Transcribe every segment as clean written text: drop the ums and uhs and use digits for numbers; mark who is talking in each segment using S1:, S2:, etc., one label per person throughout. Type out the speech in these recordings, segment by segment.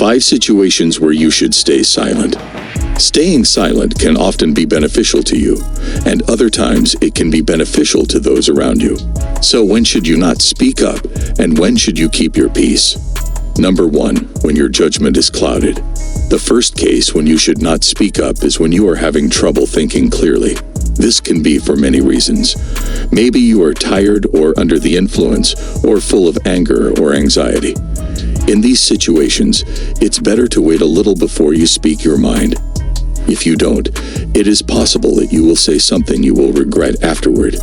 S1: 5 situations where you should stay silent. Staying silent can often be beneficial to you, and other times it can be beneficial to those around you. So when should you not speak up, and when should you keep your peace? Number 1, when your judgment is clouded. The first case when you should not speak up is when you are having trouble thinking clearly. This can be for many reasons. Maybe you are tired or under the influence, or full of anger or anxiety. In these situations, it's better to wait a little before you speak your mind. If you don't, it is possible that you will say something you will regret afterward.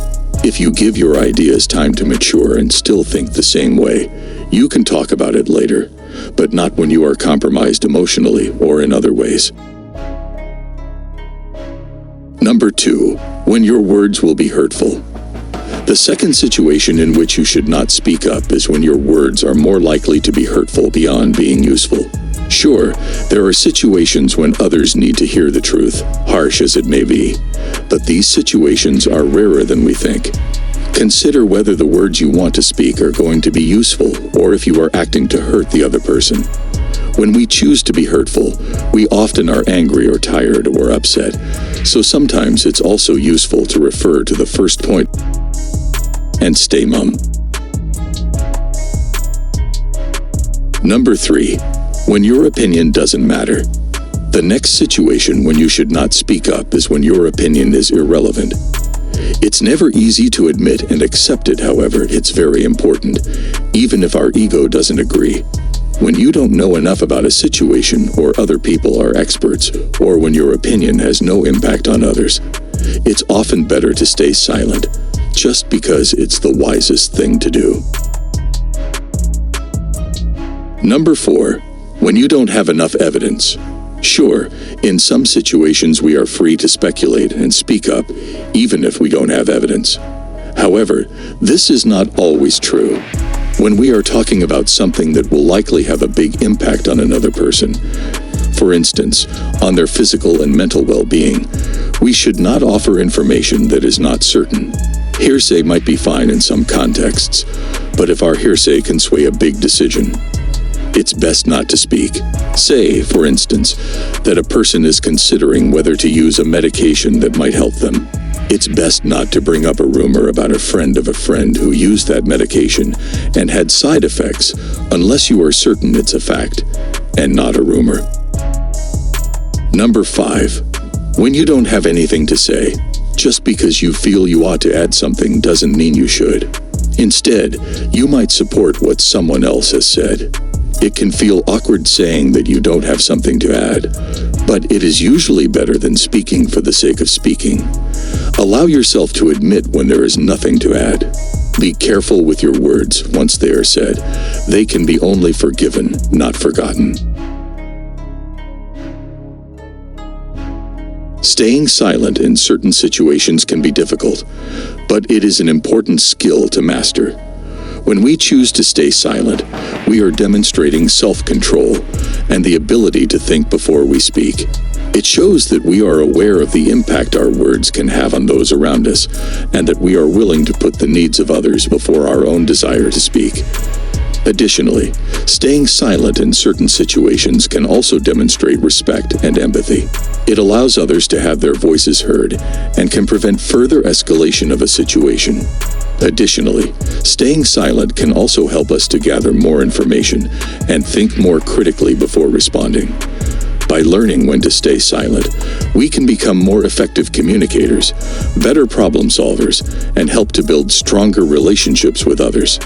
S1: If you give your ideas time to mature and still think the same way, you can talk about it later, but not when you are compromised emotionally or in other ways. Number 2, when your words will be hurtful. The second situation in which you should not speak up is when your words are more likely to be hurtful beyond being useful. Sure, there are situations when others need to hear the truth, harsh as it may be, but these situations are rarer than we think. Consider whether the words you want to speak are going to be useful, or if you are acting to hurt the other person. When we choose to be hurtful, we often are angry or tired or upset, so sometimes it's also useful to refer to the first point and stay mum. Number 3, when your opinion doesn't matter. The next situation when you should not speak up is when your opinion is irrelevant. It's never easy to admit and accept it, however, it's very important, even if our ego doesn't agree. When you don't know enough about a situation or other people are experts, or when your opinion has no impact on others, it's often better to stay silent, just because it's the wisest thing to do. Number 4, when you don't have enough evidence. Sure, in some situations we are free to speculate and speak up, even if we don't have evidence. However, this is not always true. When we are talking about something that will likely have a big impact on another person, for instance, on their physical and mental well-being, we should not offer information that is not certain. Hearsay might be fine in some contexts, but if our hearsay can sway a big decision, it's best not to speak. Say, for instance, that a person is considering whether to use a medication that might help them. It's best not to bring up a rumor about a friend of a friend who used that medication and had side effects unless you are certain it's a fact and not a rumor. Number 5, when you don't have anything to say. Just because you feel you ought to add something doesn't mean you should. Instead, you might support what someone else has said. It can feel awkward saying that you don't have something to add, but it is usually better than speaking for the sake of speaking. Allow yourself to admit when there is nothing to add. Be careful with your words once they are said. They can be only forgiven, not forgotten. Staying silent in certain situations can be difficult, but it is an important skill to master. When we choose to stay silent, we are demonstrating self-control and the ability to think before we speak. It shows that we are aware of the impact our words can have on those around us, and that we are willing to put the needs of others before our own desire to speak. Additionally, staying silent in certain situations can also demonstrate respect and empathy. It allows others to have their voices heard and can prevent further escalation of a situation. Additionally, staying silent can also help us to gather more information and think more critically before responding. By learning when to stay silent, we can become more effective communicators, better problem solvers, and help to build stronger relationships with others.